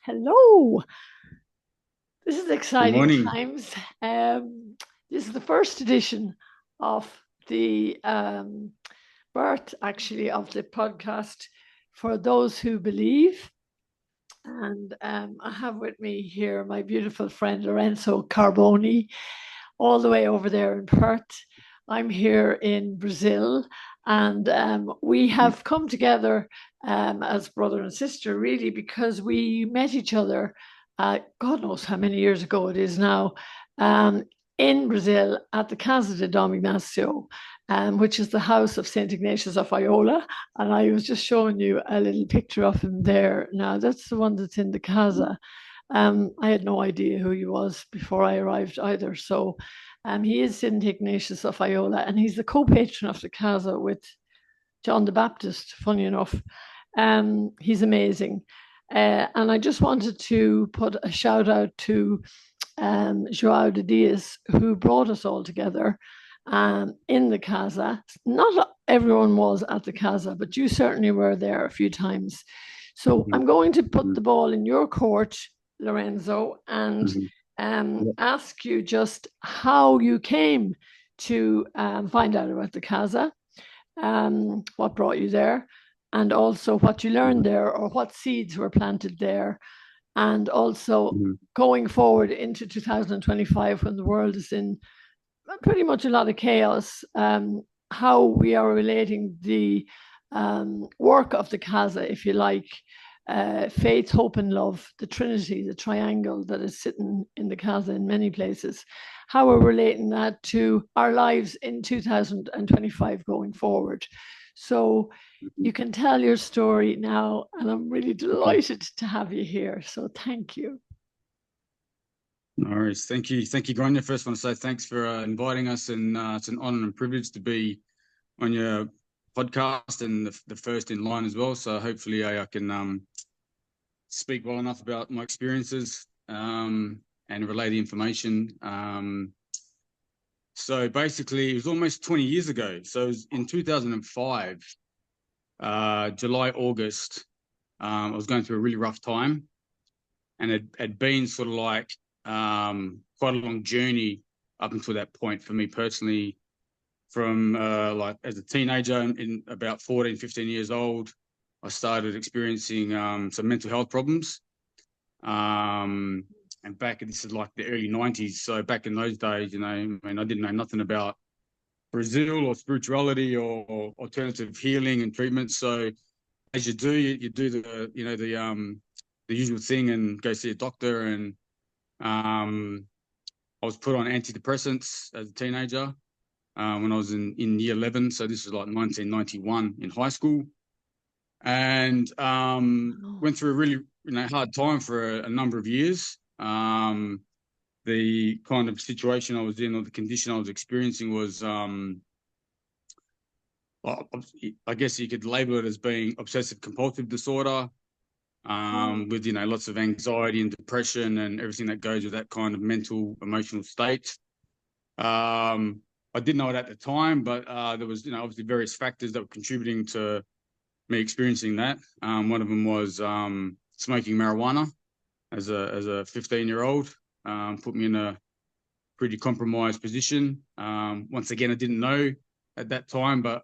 Hello. This is Good exciting morning. times. This is the first edition of the birth, actually, of the podcast for those who believe. And I have with me here my beautiful friend Lorenzo Carbone, all the way over there in Perth. I'm here in Brazil, and we have come together as brother and sister, really, because we met each other, God knows how many years ago it is now, um, in Brazil at the Casa de Dom Ignacio, which is the house of St. Ignatius of Loyola. And I was just showing you a little picture of him there. Now, that's the one that's in the Casa. I had no idea who he was before I arrived either. So he is St. Ignatius of Loyola, and he's the co-patron of the Casa with John the Baptist, funny enough. He's amazing. And I just wanted to put a shout out to Joao de Diaz, who brought us all together in the Casa. Not everyone was at the Casa, but you certainly were there a few times. So Mhm, I'm going to put mhm, the ball in your court, Lorenzo, and mhm. Yep. ask you just how you came to find out about the Casa, what brought you there, and also what you learned Mhm, there or what seeds were planted there, and also mhm, going forward into 2025 when the world is in pretty much a lot of chaos, how we are relating the work of the Casa, if you like, faith, hope, and love, the Trinity, the triangle that is sitting in the Casa in many places, how we're relating that to our lives in 2025 going forward. So mhm, you can tell your story now, and I'm really mhm. delighted to have you here. So thank you. No worries. Thank you, Grainne. First, I want to say thanks for inviting us, and it's an honor and privilege to be on your podcast and the first in line as well. So hopefully, I can speak well enough about my experiences and relay the information. So basically, it was almost 20 years ago. So it was in 2005, July, August. I was going through a really rough time, and it had been sort of like quite a long journey up until that point for me personally. From like as a teenager, in about 14, 15 years old, I started experiencing some mental health problems. Um, and this is like the early 90s. So back in those days, I mean, I didn't know nothing about Brazil or spirituality or alternative healing and treatment. So as you do, you do the usual thing and go see a doctor. And um, I was put on antidepressants as a teenager when I was in year 11. So this was like 1991 in high school, and Oh, went through a really hard time for a number of years. The kind of situation I was in or the condition I was experiencing was well, I guess you could label it as being obsessive compulsive disorder, oh, with lots of anxiety and depression and everything that goes with that kind of mental emotional state. Um, I didn't know it at the time, but there was obviously various factors that were contributing to me experiencing that. One of them was smoking marijuana as a 15-year-old. Put me in a pretty compromised position. Once again, I didn't know at that time, but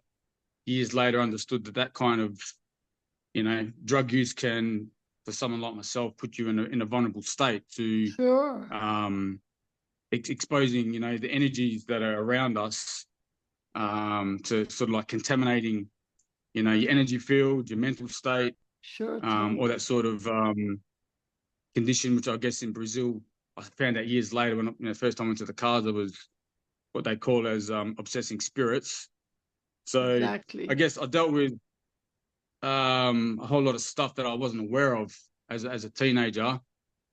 years later understood that kind of drug use can, for someone like myself, put you in a vulnerable state to sure. um, exposing the energies that are around us, to sort of like contaminating your energy field, your mental state, Sure thing. or that sort of condition, which I guess in Brazil I found out years later when first time I went to the Casa, was what they call as obsessing spirits. So I Exactly. guess I dealt with a whole lot of stuff that I wasn't aware of as a teenager,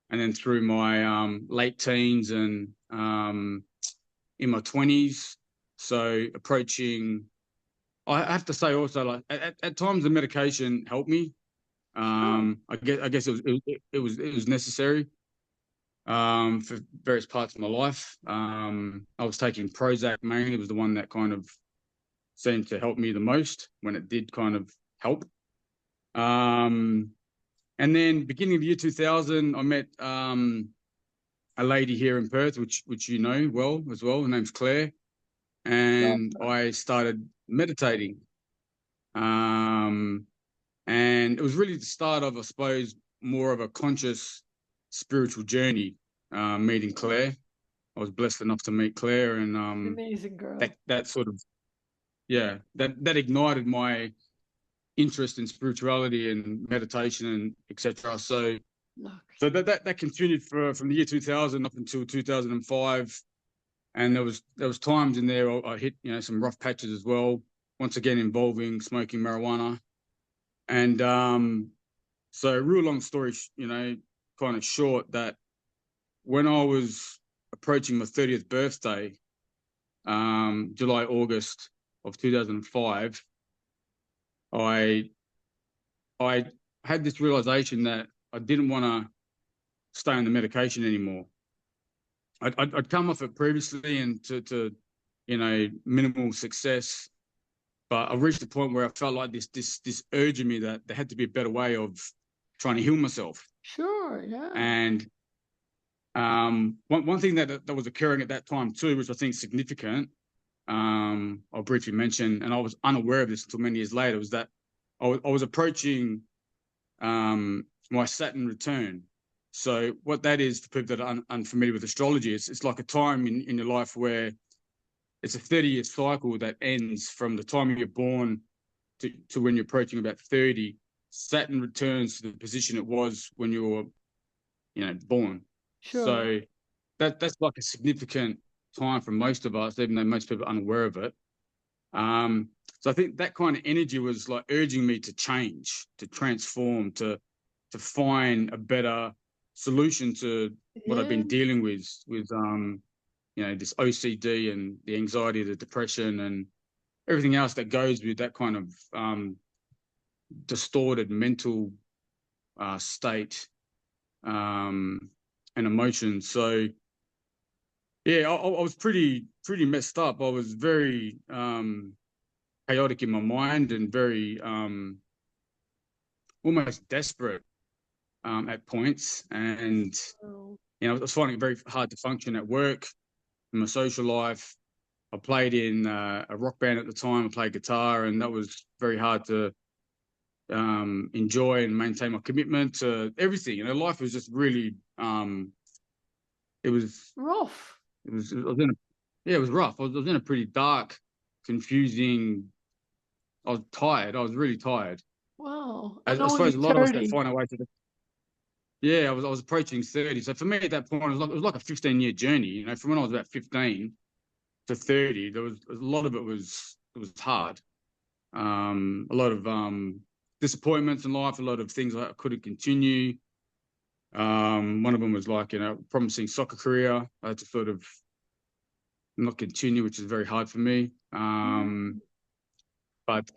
and then through my late teens and in my 20s. So approaching, I have to say also, like at times the medication helped me. Sure. I guess it was necessary for various parts of my life. I was taking Prozac mainly. It was the one that kind of seemed to help me the most when it did kind of help. Um, And then beginning of the year 2000, I met a lady here in Perth, which you know well as well. Her name's Claire. And I started meditating. And it was really the start of, I suppose, more of a conscious spiritual journey, meeting Claire. I was blessed enough to meet Claire, and amazing girl. That sort of, yeah, that ignited my interest in spirituality and meditation and etc. So that continued from the year 2000 up until 2005, and there was times in there I hit some rough patches as well. Once again involving smoking marijuana, and so real long story, kind of short, that when I was approaching my 30th birthday, July, August of 2005, I had this realization that I didn't want to stay on the medication anymore. I'd come off it previously and to minimal success, but I reached a point where I felt like this urge in me that there had to be a better way of trying to heal myself. Sure, yeah. And one thing that was occurring at that time too, which I think is significant, I'll briefly mention, and I was unaware of this until many years later, was that I was approaching my Saturn return. So what that is, for people that are unfamiliar with astrology, it's like a time in your life where it's a 30-year cycle that ends from the time you're born to when you're approaching about 30. Saturn returns to the position it was when you were, born. Sure. So that's like a significant time for most of us, even though most people are unaware of it. So I think that kind of energy was like urging me to change, to transform, to find a better solution to what I've been dealing with this OCD and the anxiety, the depression, and everything else that goes with that kind of distorted mental state and emotion. So yeah, I was pretty messed up. I was very chaotic in my mind and very almost desperate at points. And I was finding it very hard to function at work, in my social life. I played in a rock band at the time. I played guitar, and that was very hard to enjoy and maintain my commitment to everything. Life was just really it was rough. It was rough. I was in a pretty dark, confusing. I was tired. I was really tired. Wow. I suppose a lot of us that find our way to the. Yeah, I was approaching 30. So for me at that point, it was like a 15-year journey. From when I was about 15 to 30, there was a lot of it was hard. A lot of disappointments in life, a lot of things I couldn't continue. One of them was like, promising soccer career. I had to sort of not continue, which is very hard for me. But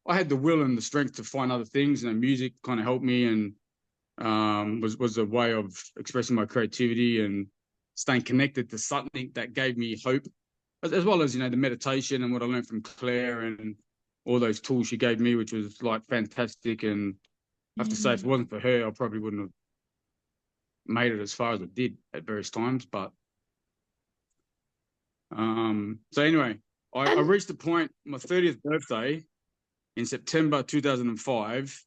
I had the will and the strength to find other things, and music kind of helped me, and was a way of expressing my creativity and staying connected to something that gave me hope, as well as the meditation and what I learned from Claire and all those tools she gave me, which was like fantastic. And I have to say, if it wasn't for her, I probably wouldn't have made it as far as I did at various times. But so anyway, I reached the point, my 30th birthday in September 2005,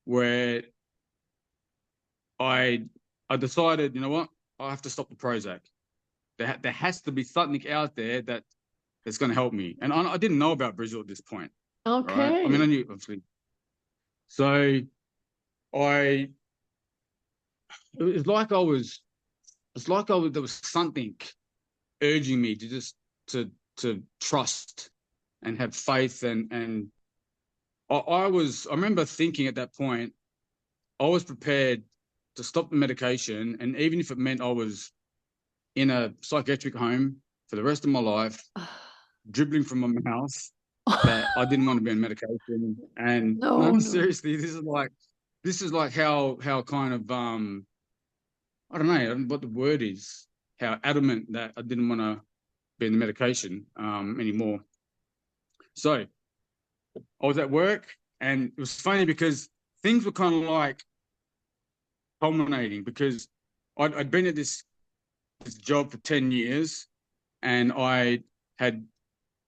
where I decided, you know what, I have to stop the Prozac. There has to be something out there that's going to help me. And I didn't know about Brazil at this point. Okay. Right? I mean, I knew, obviously. So there was something urging me to just to trust and have faith, and I remember thinking at that point, I was prepared to stop the medication, and even if it meant I was in a psychiatric home for the rest of my life, dribbling from my mouth, that I didn't want to be on medication. And no, seriously, this is like how kind of I don't know what the word is, how adamant that I didn't want to be in the medication anymore. So I was at work, and it was funny because things were kind of like culminating because I'd been at this job for 10 years and I had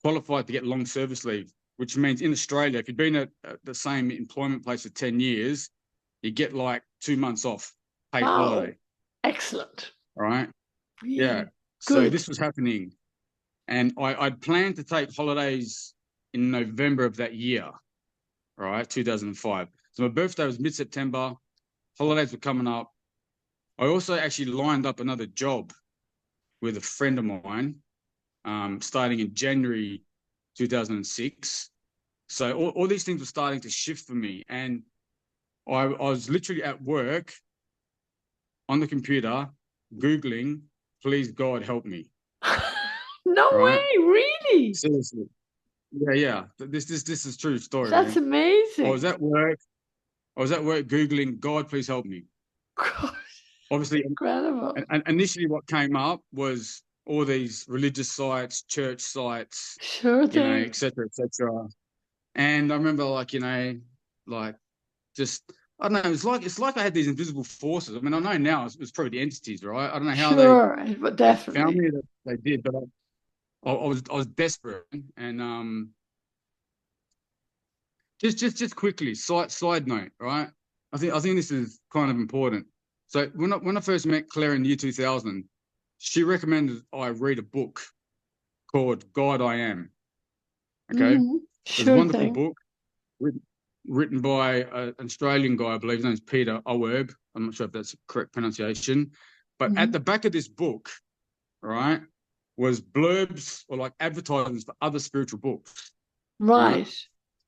qualified to get long service leave, which means in Australia, if you've been at the same employment place for 10 years, you get like 2 months off paid holiday. Excellent. Right? Yeah. So Good. this was happening. And I'd planned to take holidays in November of that year, right? 2005. So my birthday was mid-September. Holidays were coming up. I also actually lined up another job with a friend of mine, starting in January 2006. So all these things were starting to shift for me. And I was literally at work on the computer, Googling, please God help me. No right? way, really? Seriously. Yeah. This is true story. That's man. amazing. I was at work Googling, God, please help me. Gosh, Obviously, incredible. and initially what came up was all these religious sites, church sites, Sure thing. et cetera, et cetera. And I remember just, I don't know, it's like I had these invisible forces. I mean, I know now it's probably the entities, right? I don't know how Sure, but they found definitely. me, that they did, but I was desperate. And just quickly, side note, right? I think this is kind of important. So when I first met Claire in the year 2000, she recommended I read a book called God I Am. Okay, it's a Sure wonderful thing. book written by an Australian guy, I believe his name's Peter Owerb. I'm not sure if that's the correct pronunciation, but at the back of this book, right, was blurbs or like advertisements for other spiritual books. Right.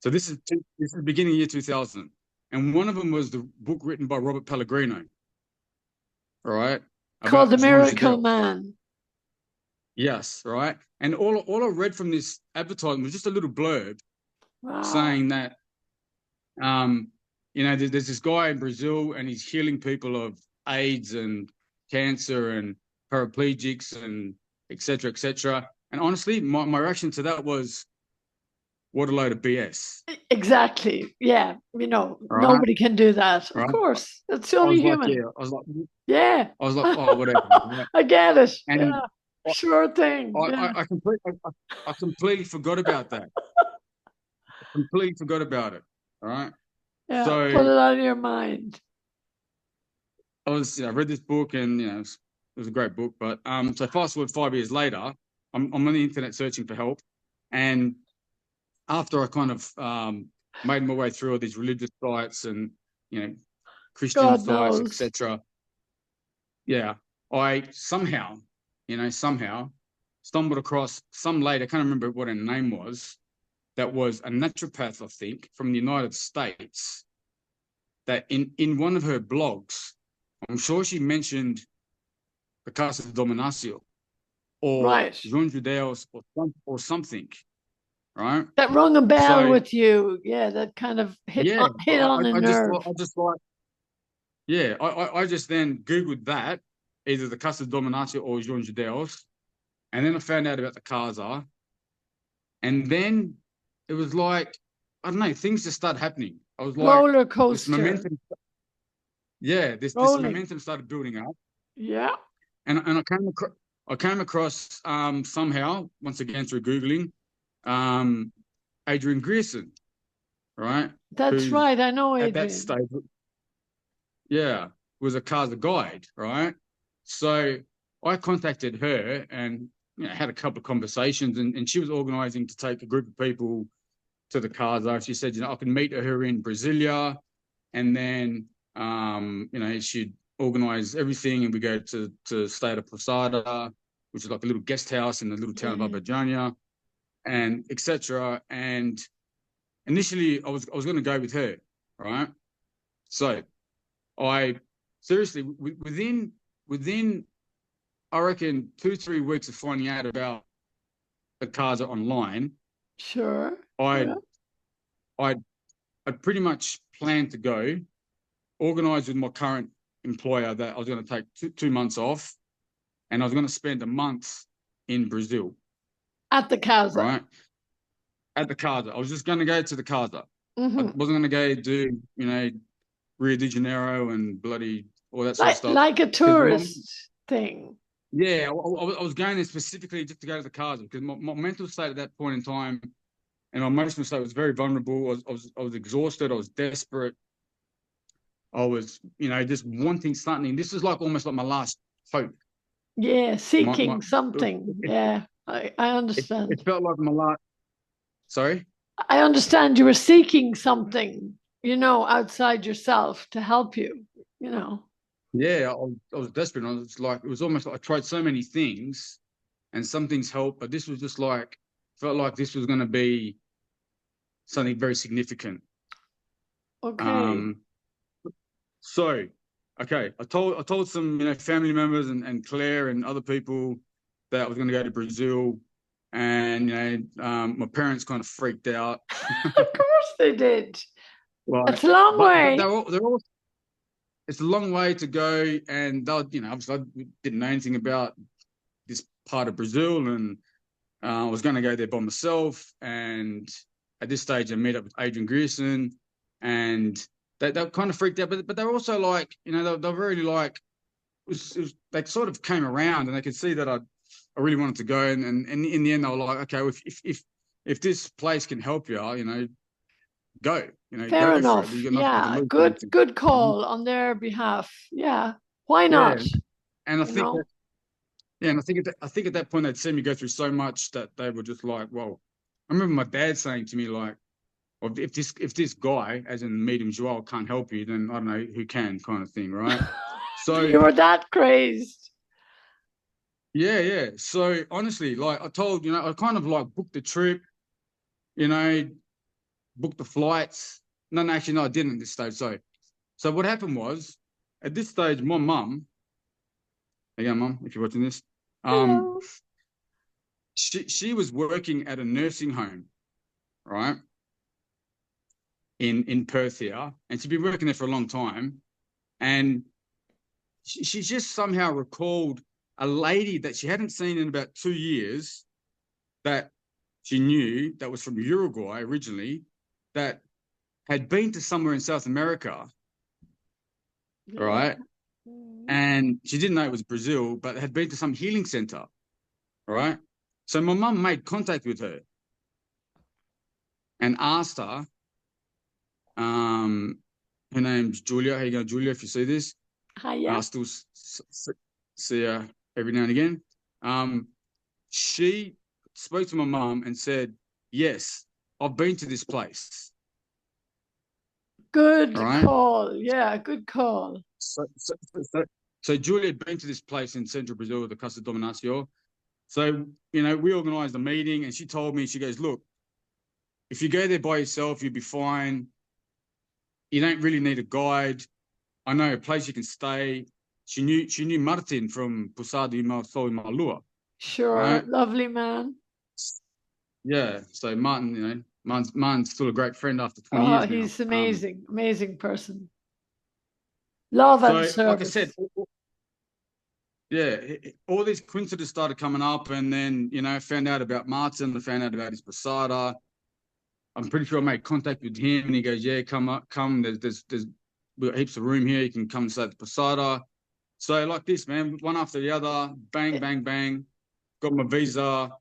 So this is the beginning of year 2000, and one of them was the book written by Robert Pellegrino, all right, Called The about Jean Miracle Jadel. Man. Yes, right. And all I read from this advertisement was just a little blurb saying that, there's this guy in Brazil and he's healing people of AIDS and cancer and paraplegics and et cetera, et cetera. And honestly, my reaction to that was, what a load of BS. Exactly. Yeah. Right? Nobody can do that. Of Right. course. It's I only was like, human. yeah. Yeah. I was like, oh, whatever. I get it. And Yeah. Sure thing. Yeah. I completely forgot about that. I completely forgot about it. All right. Yeah. So Put it out of your mind. I read this book and it was a great book. But so fast forward 5 years later, I'm on the internet searching for help, and after I kind of made my way through all these religious sites and Christian God sites, knows. etc. Yeah, I somehow stumbled across some lady. I can't remember what her name was. That was a naturopath, I think, from the United States. That in one of her blogs, I'm sure she mentioned the Casa Dominacio or Right. Jean Judeos or something, right? That rung a bell So with you. Yeah, that kind of hit yeah, on a nerve. I just then Googled that, either the Casa Dominacio or Jean Judeos, and then I found out about the Casa, and then it was like, I don't know, things just started happening. I was like, Roller this coaster. momentum, this Rolling. momentum started building up, Yeah. and I came across somehow, once again through Googling, Adrian Grierson, right? That's Who right. I know at that Adrian. stage, was a Casa guide, right? So I contacted her and had a couple of conversations, and she was organising to take a group of people to the Casa. She said, I can meet her in Brasilia, and then she'd organise everything, and we go to stay at a posada, which is like a little guest house in the little town of Abadiania, and etc. And initially, I was going to go with her, right? So I seriously within I reckon 2-3 weeks of finding out about the Casa online, Sure. I Yeah. I pretty much planned to go, organise with my current employer that I was going to take 2 months off, and I was going to spend a month in Brazil. At the Casa. Right? At the Casa. I was just going to go to the Casa. I Mm-hmm. wasn't going to go do, Rio de Janeiro and bloody all that sort of stuff. Like a tourist thing. Yeah, I was going there specifically just to go to the Casa because my mental state at that point in time and my emotional state was very vulnerable. I was exhausted. I was desperate. I was, just wanting something. This is like almost like my last hope. Yeah, seeking My something. Yeah, I understand. it felt like my last. Sorry. I understand you were seeking something, outside yourself to help you, Yeah, I was desperate. I was like, it was almost like I tried so many things, and some things helped, but this was just like felt like this was going to be something very significant. Okay. Um, so, okay, I told some family members and Claire and other people that I was going to go to Brazil, and my parents kind of freaked out. Of course they did. Like, It's a long but way. they're all. It's a long way to go, and they'll, obviously I didn't know anything about this part of Brazil, and I was going to go there by myself. And at this stage, I met up with Adrian Grierson, and they kind of freaked out, but they were also like, they're really like, they sort of came around, and they could see that I really wanted to go, and in the end, they were like, okay, well, if this place can help you, go, Fair go for it. enough. You've got nothing to Yeah, lose. good call on their behalf. Yeah, why Yeah, not? and I You think know, that. Yeah, and I think at that point they'd seen me go through so much that they were just like, well, I remember my dad saying to me like, well, if this guy, as in medium Joel, can't help you, then I don't know who can, kind of thing, right? So you were that crazed. yeah, yeah. So honestly, like I told, I kind of like booked the trip, you know, booked the flights. No, actually, no, I didn't at this stage. So what happened was, at this stage, my mum, again, mum, if you're watching this, um, Hello. she was working at a nursing home, right? In Perth here, and she'd been working there for a long time. And she just somehow recalled a lady that she hadn't seen in about 2 years that she knew that was from Uruguay originally, that had been to somewhere in South America, Yeah. right? And she didn't know it was Brazil, but had been to some healing center, right? So my mum made contact with her and asked her, her name's Julia. How you going, Julia, if you see this? I Hiya. still see her every now and again. She spoke to my mum and said, yes, I've been to this place. All Good right. call. Yeah, good call. So Julia had been to this place in central Brazil, the Casa Dominacio. So, we organized a meeting and she told me, she goes, look, if you go there by yourself, you'll be fine. You don't really need a guide. I know a place you can stay. She knew Martin from Posada e Sol e Malua, Sure. right? Lovely man. Yeah. So Martin, Martin's still a great friend after 20 Oh, years now. he's amazing. Amazing person. Love and So like I said, service. yeah, all these coincidences started coming up, and then found out about Martin. I found out about his Posada. I'm pretty sure I made contact with him, and he goes, "Yeah, come up, come. There's we've got heaps of room here. You can come and stay at the Posada." So like this, man, one after the other, bang, bang, bang. Got my visa.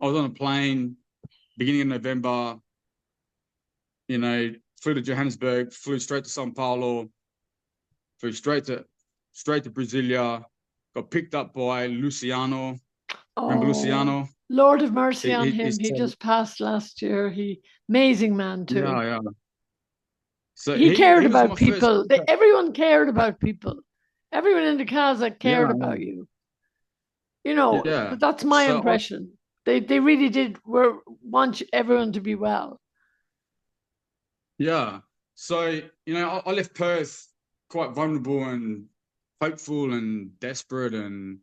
I was on a plane beginning of November. Flew to Johannesburg, flew straight to São Paulo, flew straight to Brasilia. Got picked up by Luciano. Remember Oh, Luciano? Lord of mercy on He's him. He just passed last year. Amazing man too. yeah, yeah. So He cared he was about my first people. contact. Everyone cared about people. Everyone in the Casa Yeah, cared about you. yeah. That's my So impression. They really did want everyone to be well. yeah. So I left Perth quite vulnerable and hopeful and desperate and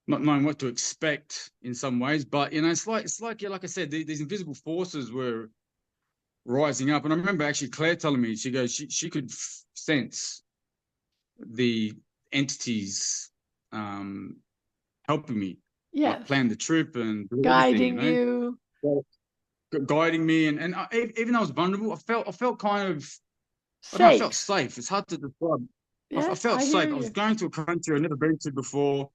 not knowing what to expect in some ways. But it's like yeah, like I said, these invisible forces were rising up. And I remember actually Claire telling me, she goes, she could sense the entities helping me, like Yes, plan the trip and do everything, guiding you. So, guiding me. And even though I was vulnerable, I felt kind of I don't know, I felt Safe. safe. It's hard to describe. I Yeah, felt I hear safe. I was you. going to a country I'd never been to before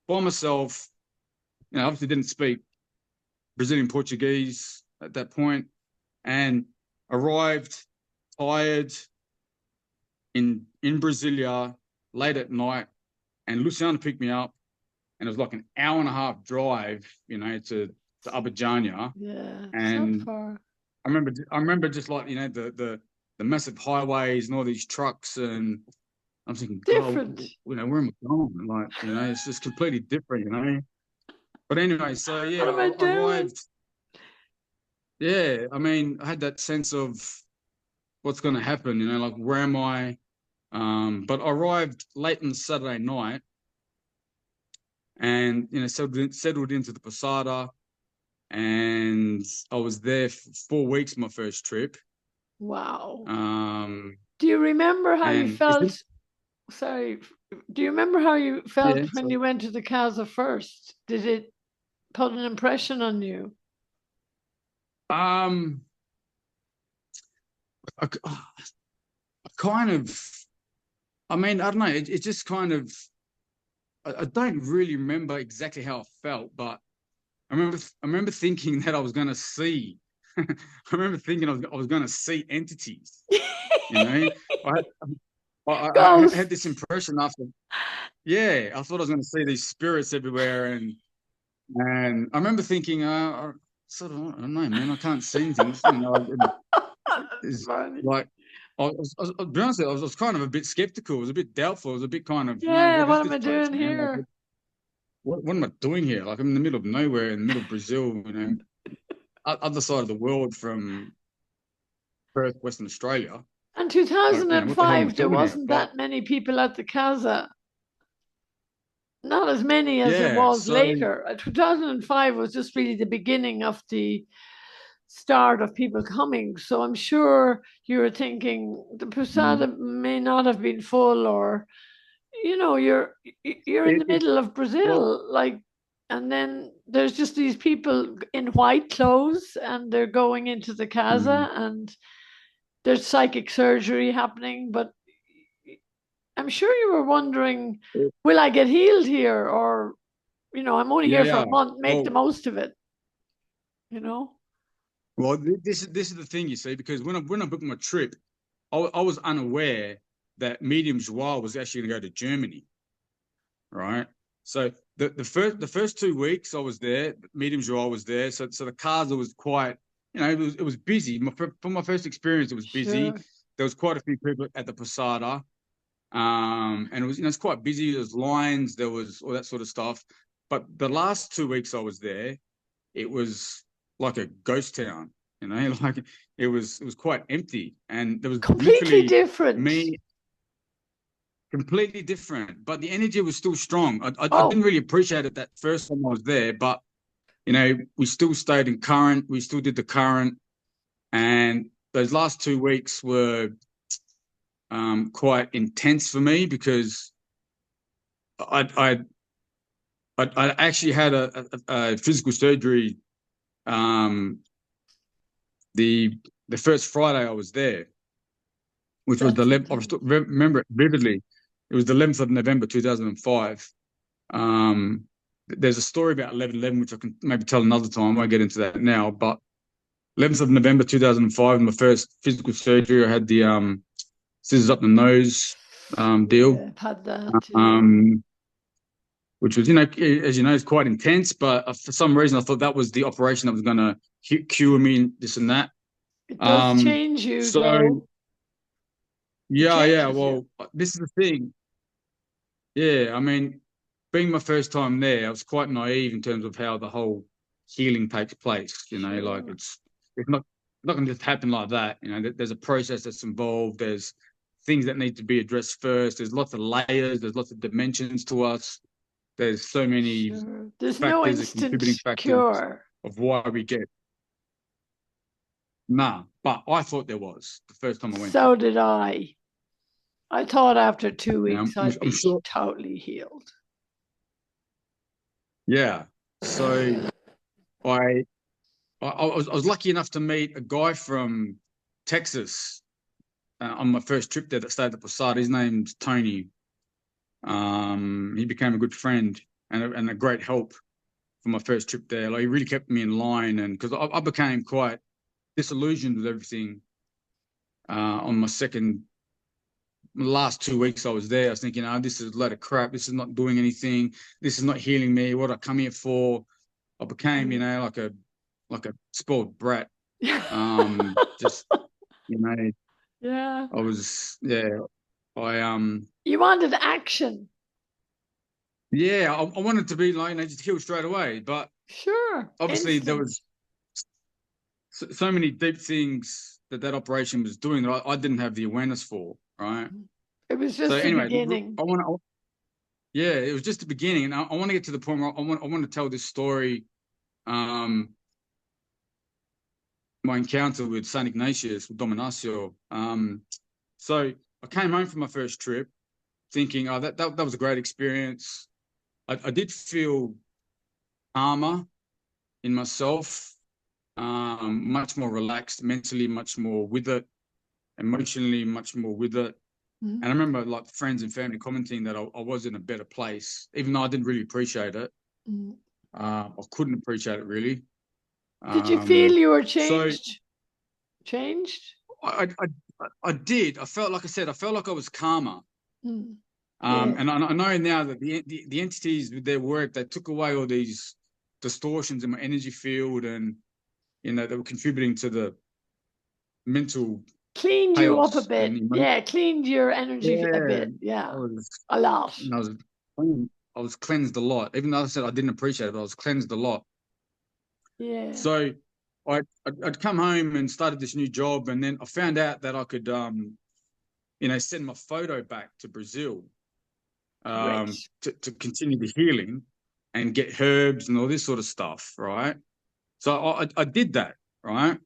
by myself. Obviously didn't speak Brazilian Portuguese at that point, and arrived tired in Brasilia late at night, and Luciana picked me up, and it was like an hour and a half drive, to Abadiania, Yeah, it's not and far. I remember just like the massive highways and all these trucks, and I'm thinking, God, Different. where am I going? Like, it's just completely different. But anyway, so yeah, What am I I doing? arrived. Yeah, I mean, I had that sense of what's going to happen, like where am I? But I arrived late on Saturday night, and settled into the posada, and I was there for 4 weeks. My first trip. Wow. Um, Do you remember how you and it's felt? Sorry. Do you remember how you felt yeah, when you went to the Casa first? Did it put an impression on you? um, I kind of, I mean, I don't know. It just kind of, I don't really remember exactly how I felt, but I remember thinking that I was going to see. I remember thinking I was going to see entities. You know, I, I had this Ghosts. impression after. Yeah, I thought I was going to see these spirits everywhere, and I remember thinking, I sort of, I don't know, man, I can't see anything. That's It's funny. like, I'll be honest, with you, I was kind of a bit skeptical. I was a bit doubtful. I was a bit kind of, Yeah, what is what am this I place, doing man? Like, here? what am I doing here? Like, I'm in the middle of nowhere, in the middle of Brazil, other side of the world from Perth, Western Australia. In Like, what the hell am I 2005, there doing here? wasn't But that many people at the Casa. Not as many as there yeah, was so, later. 2005 was just really the beginning of the start of people coming. So I'm sure you were thinking the mm, Posada may not have been full, or you're in the it middle of well, Brazil, like, and then there's just these people in white clothes, and they're going into the mm, Casa, and there's psychic surgery happening. But I'm sure you were wondering, it- will I get healed here? Or, I'm only here for yeah. a month, make the Well, most of it, you know? this is the thing, you see, because when I booked my trip, I was unaware that Medium Joie was actually going to go to Germany, right? So the first 2 weeks I was there, Medium Joie was there, so the Casa was quite, it was busy. For my first experience, it was busy. Sure. There was quite a few people at the Posada, and it was it's quite busy. There was lines, there was all that sort of stuff. But the last 2 weeks I was there, it was like a ghost town, like it was quite empty, and there was Completely literally different. me, completely different, but the energy was still strong. I Oh, didn't really appreciate it that first time I was there, but we still stayed in current, we still did the current, and those last 2 weeks were quite intense for me because I I I actually had a physical surgery, um, the the first Friday I was there, which was the that's 11th. I intense. remember it vividly. It was the 11th of November 2005. Um, there's a story about 11/11, which I can maybe tell another time. I won't get into that now. But 11th of November 2005, my first physical surgery. I had the scissors up the nose deal, Yeah, I've had that too. um, which was, as you know, is quite intense. But for some reason, I thought that was the operation that was going to cure me, this and that. It does Um, change you, so though. It yeah. changes you. Well, this is the thing. Yeah, I mean, being my first time there, I was quite naive in terms of how the whole healing takes place. Like Sure. it's not going to just happen like that. There's a process that's involved. There's things that need to be addressed first. There's lots of layers. There's lots of dimensions to us. There's so many Sure. There's no factors, and instant contributing factors cure. of why we get. Nah, but I thought there was the first time I went So there. did I. I thought after two You know, weeks I'm, I'd I'm be sure. totally healed. Yeah. So I I was lucky enough to meet a guy from Texas, on my first trip there that stayed at Posada. His name's Tony. He became a good friend and a great help for my first trip there. Like, he really kept me in line, and because I became quite disillusioned with everything on my last 2 weeks I was there. I was thinking, oh, this is a load of crap. This is not doing anything. This is not healing me. What I come here for? I became, like a spoiled brat. Just, Yeah. I was, You wanted action. yeah, I wanted to be like, just heal straight away. But Sure. obviously there Instant. was so many deep things that operation was doing that I didn't have the awareness for, right? It was So just the anyway, beginning. yeah, it was just the beginning, and I want to get to the point where I want to tell this story, my encounter with Saint Ignatius, with Dominatio. So I came home from my first trip thinking, oh, that was a great experience. I did feel calmer in myself, much more relaxed, mentally much more with it, emotionally much more with it. Mm-hmm. And I remember like friends and family commenting that I was in a better place, even though I didn't really appreciate it. Mm-hmm. I couldn't appreciate it really. Did you feel you were So changed? Changed? I did. I felt, like I said, I felt like I was calmer. Mm. Yeah. And I know now that the entities with their work, they took away all these distortions in my energy field, and they were contributing to the mental Cleaned you up a chaos bit. and Yeah, cleaned your energy a yeah, bit. Yeah, I was, a lot. I was cleansed a lot. Even though I said I didn't appreciate it, but I was cleansed a lot. Yeah. So I'd come home and started this new job, and then I found out that I could send my photo back to Brazil Great. to continue the healing and get herbs and all this sort of stuff, right? So I did that, right?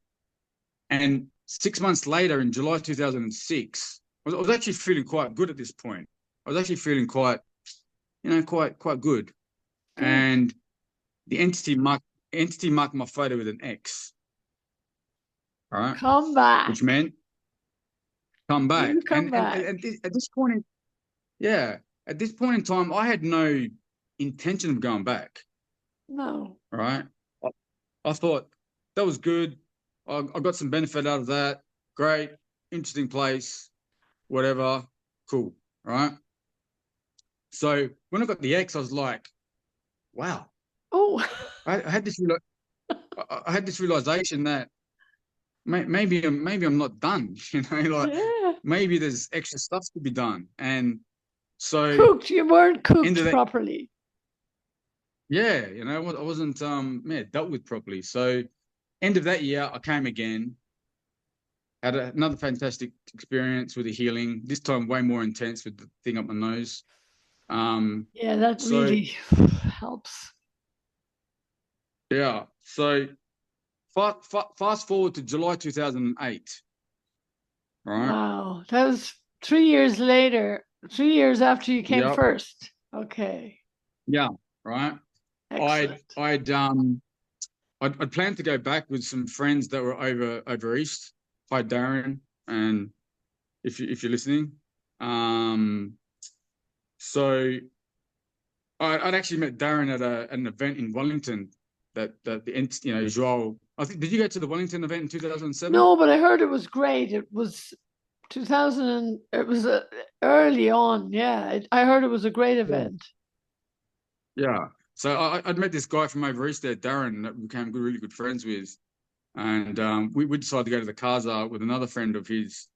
And 6 months later, in July 2006, I was actually feeling quite good at this point. I was actually feeling quite good. Good. And the entity marked my photo with an X, right? Come back. Which meant come back. You come And back. at this point, at this point in time, I had no intention of going back. No. Right? I thought that was good. I got some benefit out of that. Great, interesting place, whatever, cool. Right? So when I got the X, I was like, wow. Oh. I had this realization that maybe I'm not done. Like Yeah. maybe there's extra stuff to be done. And so Cooked. You weren't cooked that, properly. yeah, I wasn't dealt with properly. So end of that year, I came again, had another fantastic experience with the healing. This time, way more intense with the thing up my nose. Yeah, that So really helps. yeah, so fast forward to July 2008. Right. Wow. That was 3 years later, 3 years after you came Yep. first. Okay. Yeah. Right. Excellent. I'd planned to go back with some friends that were over east. Hi, Darren, and if you're listening, so I'd actually met Darren at an event in Wellington that Joel. I think, did you go to the Wellington event in 2007? No, but I heard it was great. It was 2000. It was early on. Yeah, I heard it was a great event. Yeah. So I'd met this guy from over east there, Darren, that we became really good friends with. And we decided to go to the Casa with another friend of his,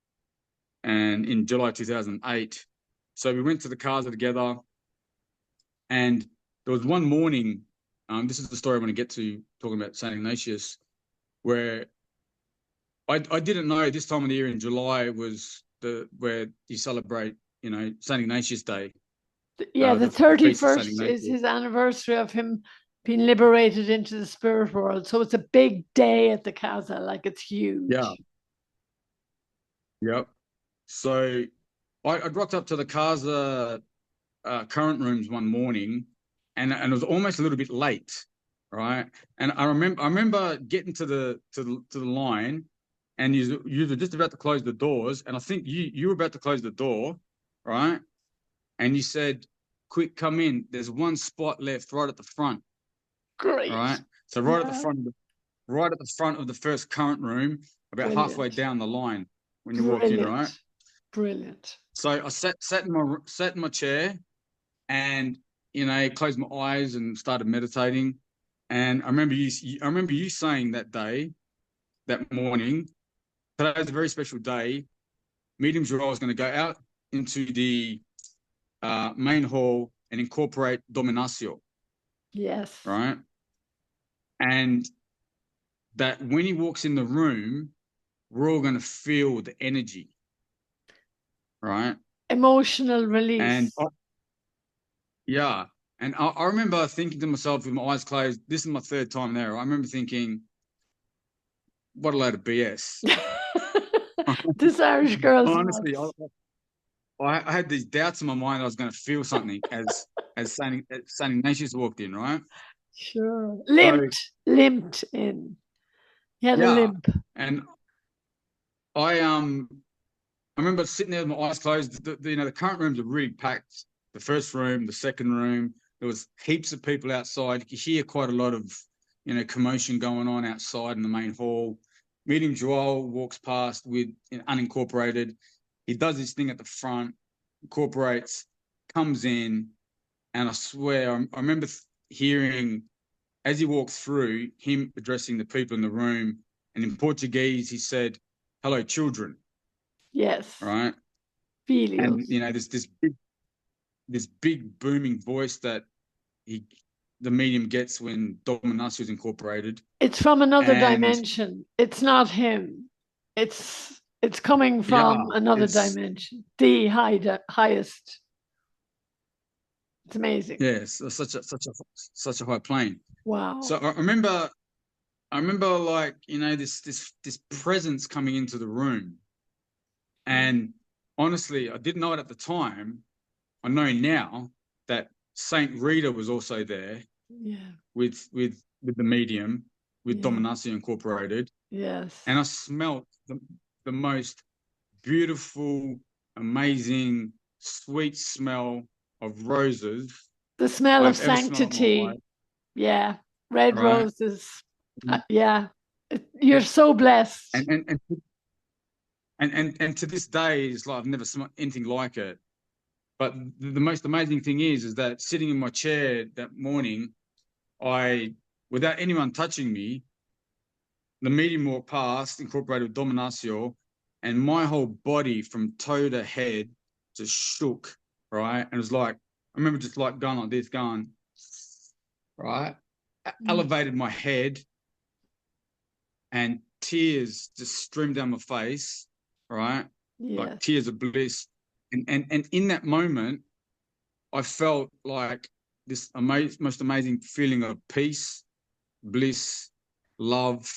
and in July 2008. So we went to the Casa together, and there was one morning, this is the story I want to get to, talking about St. Ignatius, where I didn't know this time of the year in July was where you celebrate, St. Ignatius Day. Yeah, the Feast of St. 31st is Ignatius. his anniversary of him being liberated into the spirit world. So it's a big day at the Casa, like it's huge. Yeah. Yep. So I rocked up to the Casa current rooms one morning, and it was almost a little bit late, right? And I remember getting to the line, and you were just about to close the doors, and I think you were about to close the door, right? And you said, "Quick, come in. There's one spot left right at the front." Great. Right. So Yeah. right at the front of the first current room, about halfway down the line when you walked in, right? Brilliant. So I sat in my chair, and closed my eyes and started meditating. And I remember you saying that day, that morning, today's a very special day. Medium Joel is going to go out into the main hall and incorporate Dominatio. Yes. Right. And that when he walks in the room, we're all going to feel the energy. Right. Emotional release. And yeah. And I remember thinking to myself with my eyes closed, this is my third time there. I remember thinking, what a load of BS. This Irish girl's honestly, I had these doubts in my mind I was going to feel something as Saint Ignatius walked in, right? Sure. Limped in. He had a limp. And I remember sitting there with my eyes closed. The current rooms are really packed. The first room, the second room, there was heaps of people outside. You could hear quite a lot of, commotion going on outside in the main hall. Medium Joel walks past with unincorporated. He does his thing at the front, incorporates, comes in, and I swear I remember hearing as he walked through him addressing the people in the room, and in Portuguese he said, "Hello, children." Yes. Right. Filios. And this big booming voice that the medium gets when Dominatio is incorporated. It's from another dimension. It's not him. It's coming from another dimension. The highest. It's amazing. Yes, such a high plane. Wow. So I remember like, this presence coming into the room. And honestly, I didn't know it at the time. I know now that Saint Rita was also there. Yeah. With the medium, with Dominatio incorporated. Yes. And I smelt the most beautiful, amazing, sweet smell of roses. The smell of sanctity. Yeah. Red roses. Yeah. You're so blessed. And to this day, it's like I've never smelled anything like it. But the most amazing thing is that sitting in my chair that morning, without anyone touching me, the medium walked past, incorporated Dominatio, and my whole body from toe to head just shook, right? And it was like, I remember just like going like this, going, right? Elevated my head, and tears just streamed down my face, right? Yes. Like tears of bliss. And in that moment, I felt like this most amazing feeling of peace, bliss, love.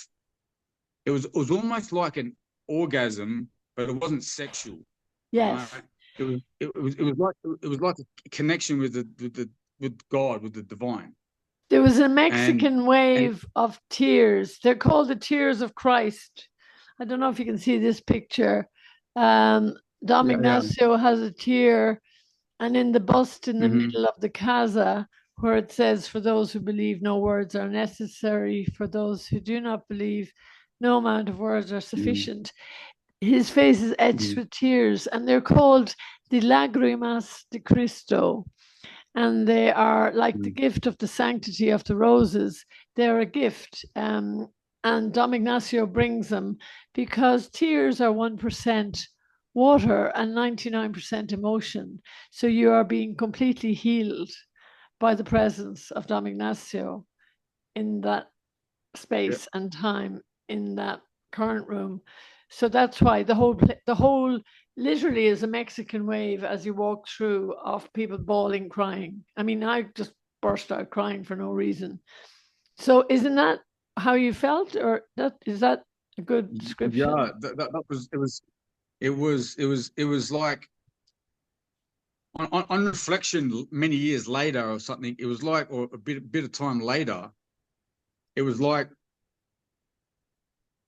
It was almost like an orgasm, but it wasn't sexual. Yes. Right? It was like a connection with God, with the divine. There was a Mexican wave of tears. They're called the tears of Christ. I don't know if you can see this picture. Dom Ignacio has a tear, and in the bust in the middle of the Casa, where it says, "For those who believe, no words are necessary. For those who do not believe, no amount of words are sufficient." His face is etched with tears, and they're called the Lágrimas de Cristo. And they are like the gift of the sanctity of the roses. They're a gift. And Dom Ignacio brings them because tears are 1% water and 99% emotion. So you are being completely healed by the presence of Dom Ignacio in that space and time in that current room. So that's why the whole literally is a Mexican wave as you walk through of people bawling, crying. I mean, I just burst out crying for no reason. So isn't that how you felt, or is that a good description? Yeah, it was like on reflection many years later or something. It was like, or a bit of time later, it was like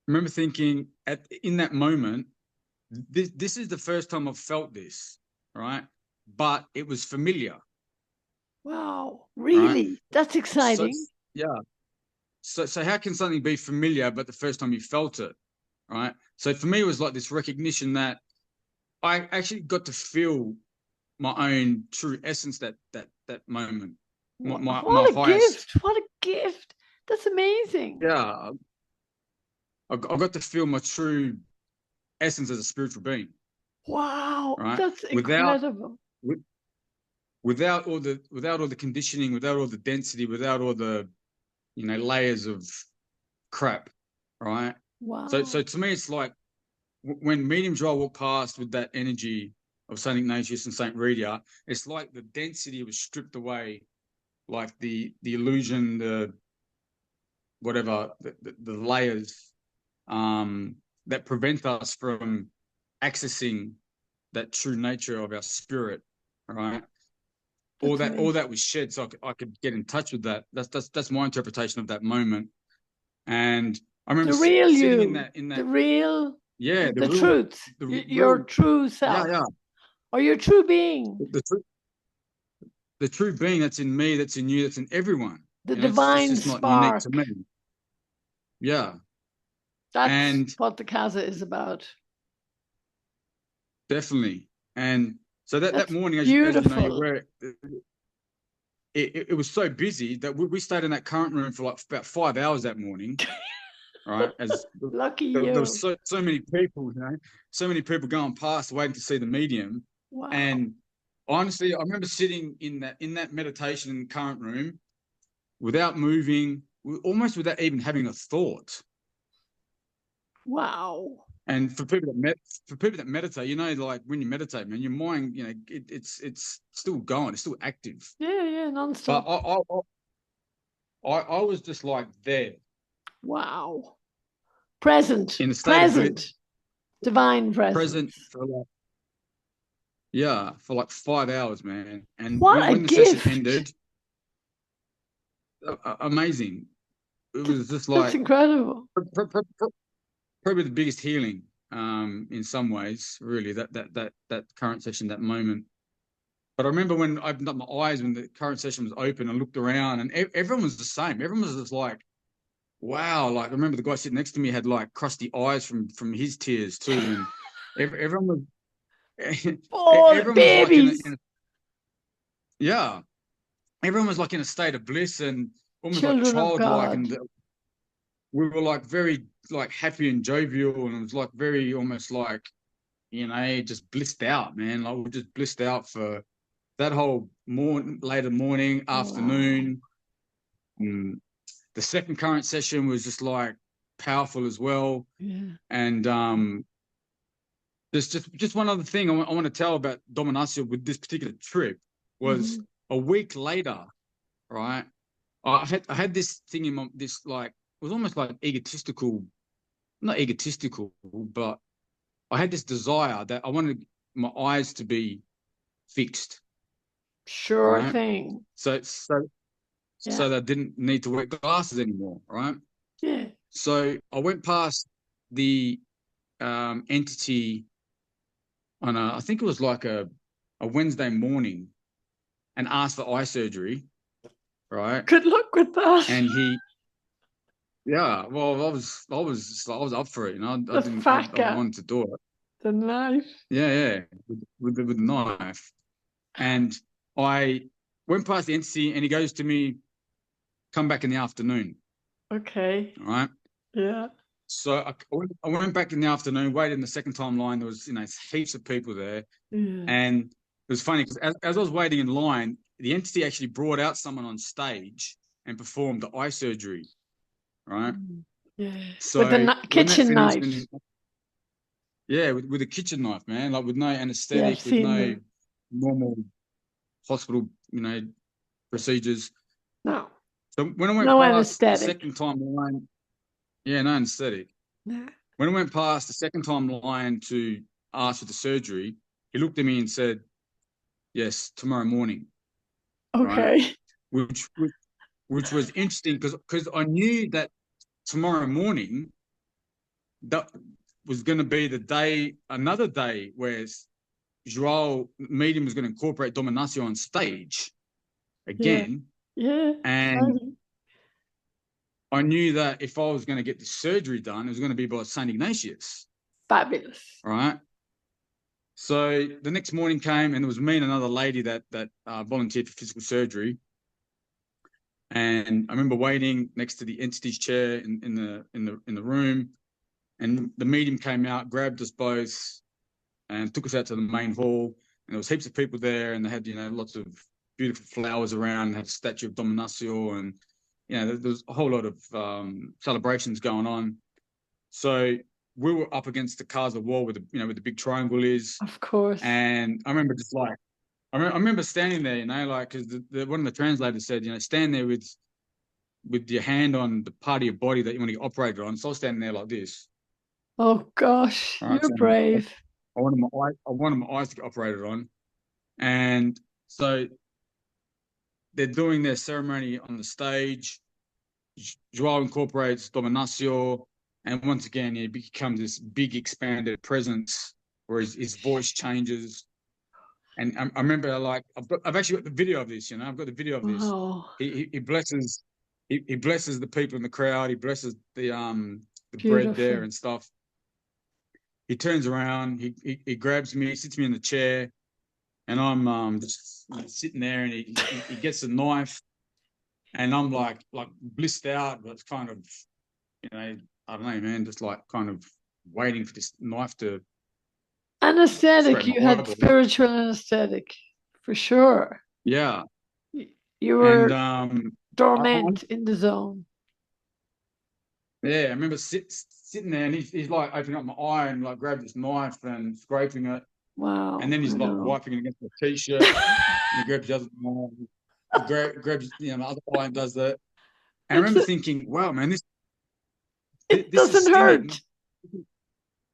remember thinking in that moment, this is the first time I've felt this, right? But it was familiar. Wow, Right? really? That's So exciting. yeah. So how can something be familiar but the first time you felt it? Right. So for me, it was like this recognition that I actually got to feel my own true essence that moment. My What a highest. gift. What a gift. That's amazing. Yeah. I got to feel my true essence as a spiritual being. Wow, Right. that's Without incredible. without all the conditioning, without all the density, without all the layers of crap. Right. So Wow. to me, it's like when medium dry walk past with that energy of Saint Ignatius and Saint Rita, it's like the density was stripped away, like the illusion, the whatever, the layers that prevent us from accessing that true nature of our spirit, right? All That's that amazing. was shed, so I could get in touch with that. That's my interpretation of that moment. And I remember The real sitting in you, that the real, yeah, the truth, the your real true yeah, self, yeah. or your true being, The true being that's in me, that's in you, that's in everyone. the It's divine just not unique to spark. me. Yeah. That's And what the Casa is about. definitely. And so that That's morning, as you know, beautiful. it was so busy that we stayed in that current room for like about 5 hours that morning, right? As Lucky there was you. so many people, so many people going past waiting to see the medium. Wow. And honestly, I remember sitting in that meditation in the current room without moving, almost without even having a thought. Wow. And for people that meditate, like when you meditate, man, your mind, it's still going, it's still active. Yeah, yeah, But nonstop. I was just like there Wow. Present, in a state of bliss, present, divine present presence. for like 5 hours, man. And What a when the session gift. ended, amazing. It was just That's like incredible. probably the biggest healing, in some ways, really. That current session, that moment. But I remember when I opened up my eyes when the current session was open, I looked around and everyone was the same. Everyone was just like, wow. Like I remember the guy sitting next to me had like crusty eyes from his tears too. And everyone was Oh, everyone was like babies, yeah, everyone was like in a state of bliss and almost like children of childlike. God. And we were like very like happy and jovial. And it was like very almost like, just blissed out, man. Like we just blissed out for that whole later morning, Wow. afternoon. Mm. The second current session was just like powerful as well. Yeah. And there's just one other thing I want to tell about Dominacio with this particular trip was Mhm. a week later, right? I had this thing in this like it was almost like egotistical, not egotistical, but I had this desire that I wanted my eyes to be fixed, Sure right? thing. So Yeah. that I didn't need to wear glasses anymore, right? Yeah. So I went past the entity on I think it was like a Wednesday morning and asked for eye surgery, right? Good luck with that. And yeah, well, I was up for it, The fat I guy, wanted to do it. the knife. Yeah, with the knife. And I went past the entity and he goes to me, come back in the afternoon, Okay. all right? Yeah. So I went back in the afternoon, waited in the second time line. There was, heaps of people there. Yeah. And it was funny because as I was waiting in line, the entity actually brought out someone on stage and performed the eye surgery, right? Mm. Yeah. With the So when that kitchen finished, knife. yeah, with a kitchen knife, man, like with no Yeah, I've anesthetic, with seen no them. normal hospital, procedures. No. So when I went No past the anesthetic. second time line, yeah, no anesthetic. Yeah. When I went past the second time line to ask for the surgery, he looked at me and said, "Yes, tomorrow morning." Right, Okay. which was interesting because I knew that tomorrow morning that was going to be another day where Joao medium was going to incorporate Dominacio on stage again. Yeah. And Exciting. I knew that if I was going to get the surgery done, it was going to be by St. Ignatius. Fabulous. All right. So the next morning came, and it was me and another lady that volunteered for physical surgery. And I remember waiting next to the entity's chair in the room, and the medium came out, grabbed us both, and took us out to the main hall. And there was heaps of people there, and they had lots of beautiful flowers around, and had a statue of Dominacio, and there was a whole lot of celebrations going on. So we were up against the Casa wall with where the big triangle is. Of course. And I remember just like, I remember standing there, because one of the translators said, stand there with your hand on the part of your body that you want to get operated on. So I was standing there like this. Oh gosh, Right, you're brave. I wanted my eyes to get operated on. And so they're doing their ceremony on the stage. Joao incorporates Dominacio, and once again, he becomes this big expanded presence where his voice changes. And I remember, like, I've actually got the video of this. I've got the video of this. Wow. He blesses he blesses the people in the crowd. He blesses the Beautiful. bread there and stuff. He turns around. He grabs me, sits me in the chair, and I'm just sitting there. And he gets a knife, and I'm like blissed out, but it's kind of I don't know, man, just like kind of waiting for this knife to. Anesthetic. You had spiritual anesthetic, for sure. Yeah. You were dormant in the zone. Yeah, I remember sitting there, and he's like opening up my eye and like grabbed this knife and scraping it. Wow. And then he's like wiping it against the t-shirt. And he grabs the other eye, grabs the other eye and does that. And I remember thinking, wow, man, this doesn't hurt.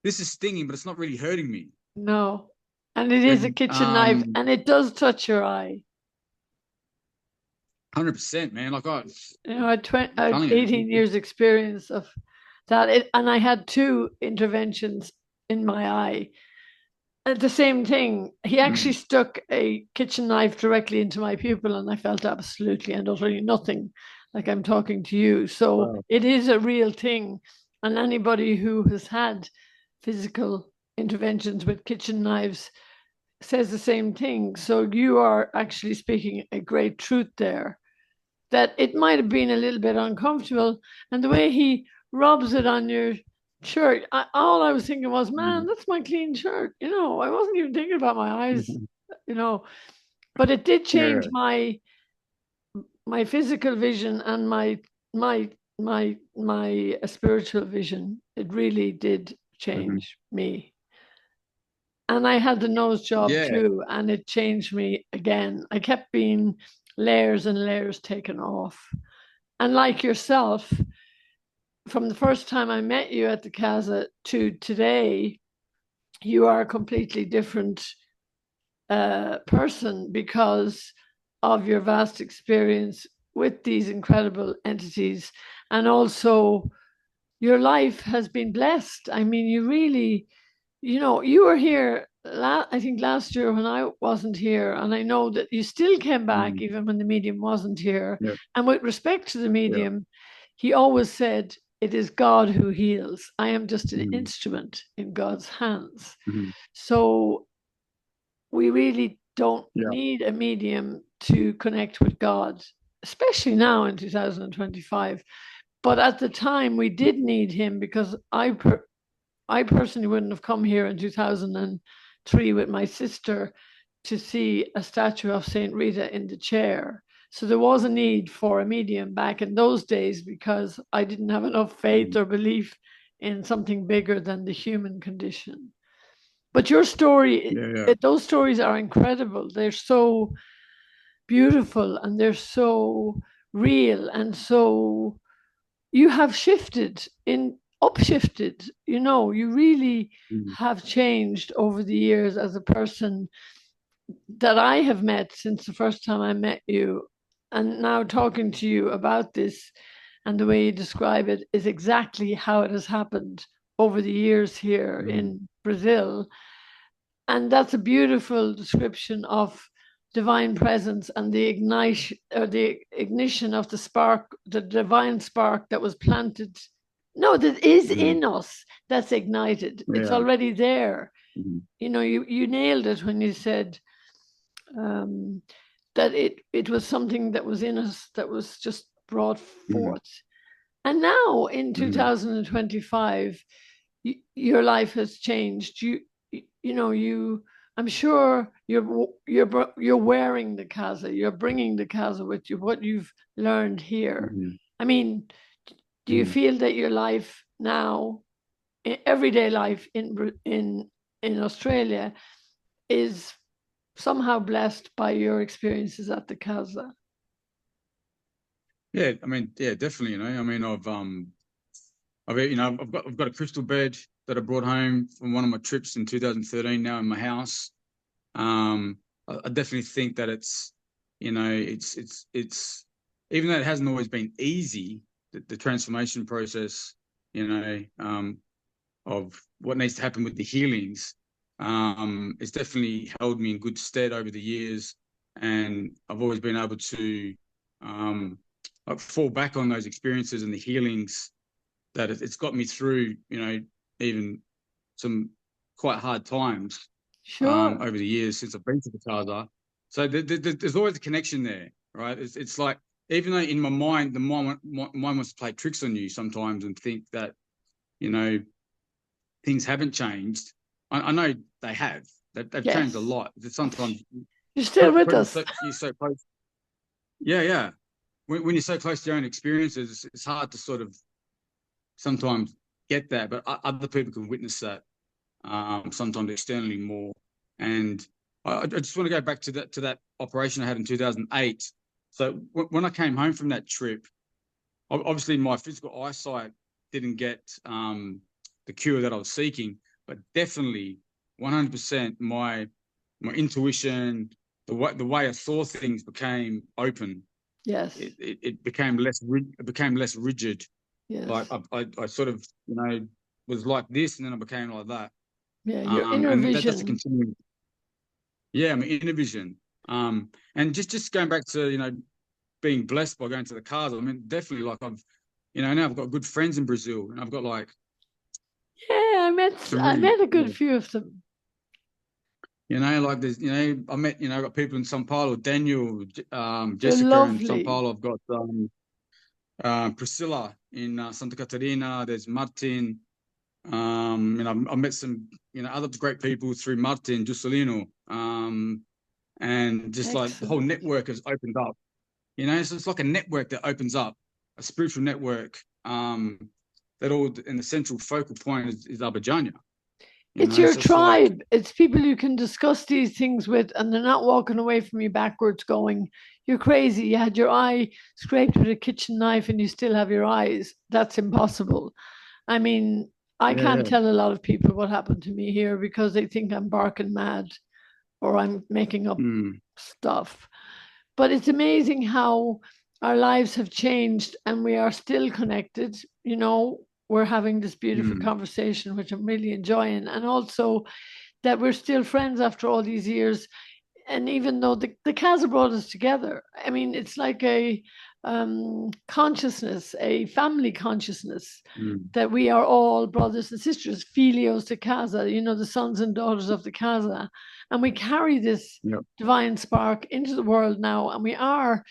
This is stinging, but it's not really hurting me. No. And it is a kitchen knife, and it does touch your eye. 100%, man. Like I had 18 years experience of that, and I had 2 interventions in my eye. At the same thing, he actually stuck a kitchen knife directly into my pupil, and I felt absolutely and utterly nothing, like I'm talking to you. So It is a real thing, and anybody who has had physical interventions with kitchen knives says the same thing. So you are actually speaking a great truth there, that it might have been a little bit uncomfortable, and the way he rubs it on your shirt, all I was thinking was, man, that's my clean shirt. I wasn't even thinking about my eyes, but it did change my physical vision and my spiritual vision. It really did change me. And I had the nose job too, and it changed me again. I kept being layers and layers taken off. And like yourself, from the first time I met you at the Casa to today, you are a completely different person because of your vast experience with these incredible entities. And also your life has been blessed. I mean, you really, you were here, I think last year when I wasn't here, and I know that you still came back even when the medium wasn't here. Yeah. And with respect to the medium, he always said, it is God who heals. I am just an instrument in God's hands. So we really don't need a medium to connect with God, especially now in 2025. But at the time, we did need him, because I personally wouldn't have come here in 2003 with my sister to see a statue of Saint Rita in the chair. So there was a need for a medium back in those days, because I didn't have enough faith or belief in something bigger than the human condition. But your story, those stories are incredible. They're so beautiful, and they're so real, and so you have upshifted. You really have changed over the years as a person that I have met since the first time I met you. And now talking to you about this and the way you describe it is exactly how it has happened over the years here in Brazil. And that's a beautiful description of divine presence and the ignition of the spark, the divine spark that was planted. No, that is in us, that's ignited. Yeah. It's already there. Mm-hmm. You know, you nailed it when you said that it was something that was in us that was just brought forth. And now in 2025, your life has changed. I'm sure you're wearing the Casa. You're bringing the Casa with you. What you've learned here. I mean, do you feel that your life now, everyday life in Australia, is somehow blessed by your experiences at the Casa? Yeah, I mean, yeah, definitely. You know, I mean, I've got a crystal bed that I brought home from one of my trips in 2013. Now in my house, I definitely think that it's, you know, it's even though it hasn't always been easy, the transformation process, you know, of what needs to happen with the healings, it's definitely held me in good stead over the years, and I've always been able to like fall back on those experiences and the healings that it's got me through, you know, even some quite hard times over the years since I've been to the Casa. So there's always a connection there, right? It's like, even though in my mind, the mind wants to play tricks on you sometimes and think that, you know, things haven't changed. I know they have. They've changed a lot. Sometimes you're still with us. You're so close. Yeah, yeah. When you're so close to your own experiences, it's hard to sort of sometimes get that, but other people can witness that sometimes externally more. And I just want to go back to that operation I had in 2008. So when I came home from that trip, obviously my physical eyesight didn't get the cure that I was seeking, but definitely 100% my intuition, the way I saw things became open. Yes, it became less rigid. Yes. Like I sort of, you know, was like this, and then I became like that. Yeah, your inner vision. That's a continuing. Yeah, my inner vision. And just going back to, you know, being blessed by going to the Casa. I mean, definitely, like now I've got good friends in Brazil, and I've got like. Yeah, I met a good few of them. You know, like there's, you know, I've got people in São Paulo, Daniel, Jessica in São Paulo. I've got Priscilla in Santa Catarina. There's Martin. I've met some, you know, other great people through Martin Juscelino. And just like the whole network has opened up. You know, so it's like a network that opens up, a spiritual network. That all, and the central focal point is Abadiania. It's your tribe. It's people you can discuss these things with, and they're not walking away from you backwards going, you're crazy. You had your eye scraped with a kitchen knife and you still have your eyes. That's impossible. I mean, I can't tell a lot of people what happened to me here because they think I'm barking mad or I'm making up stuff. But it's amazing how our lives have changed and we are still connected. You know, we're having this beautiful conversation, which I'm really enjoying. And also that we're still friends after all these years. And even though the Casa brought us together, I mean, it's like a consciousness, a family consciousness that we are all brothers and sisters, filios de Casa, you know, the sons and daughters of the Casa. And we carry this divine spark into the world now. And we are,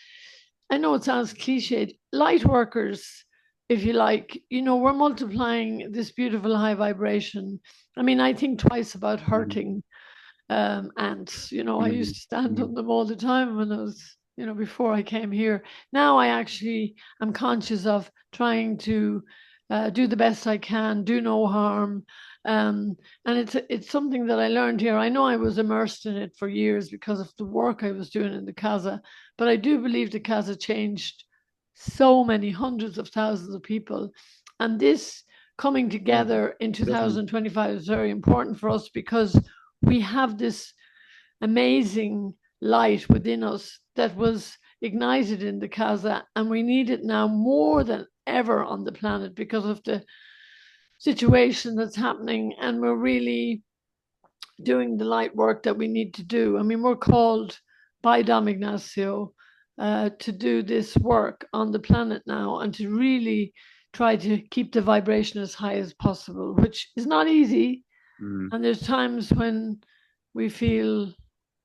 I know it sounds cliched, light workers, if you like. You know, we're multiplying this beautiful high vibration. I mean, I think twice about hurting ants. You know, I used to stand on them all the time when I was, you know, before I came here. Now I actually am conscious of trying to do the best I can, do no harm. And it's something that I learned here. I know I was immersed in it for years because of the work I was doing in the Casa, but I do believe the Casa changed so many hundreds of thousands of people. And this coming together in 2025 is very important for us because we have this amazing light within us that was ignited in the Casa, and we need it now more than ever on the planet because of the situation that's happening, and we're really doing the light work that we need to do. I mean, we're called by Dom Ignacio to do this work on the planet now, and to really try to keep the vibration as high as possible, which is not easy. And there's times when we feel,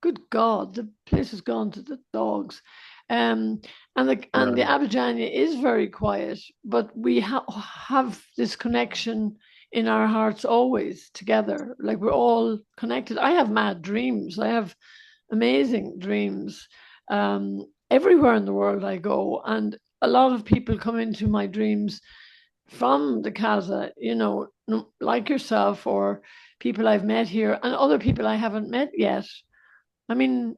good God, the place has gone to the dogs. And the Abadiania is very quiet, but we have this connection in our hearts always together. Like, we're all connected. I have mad dreams. I have amazing dreams. Everywhere in the world I go, and a lot of people come into my dreams from the Casa, like yourself, or people I've met here, and other people I haven't met yet. I mean,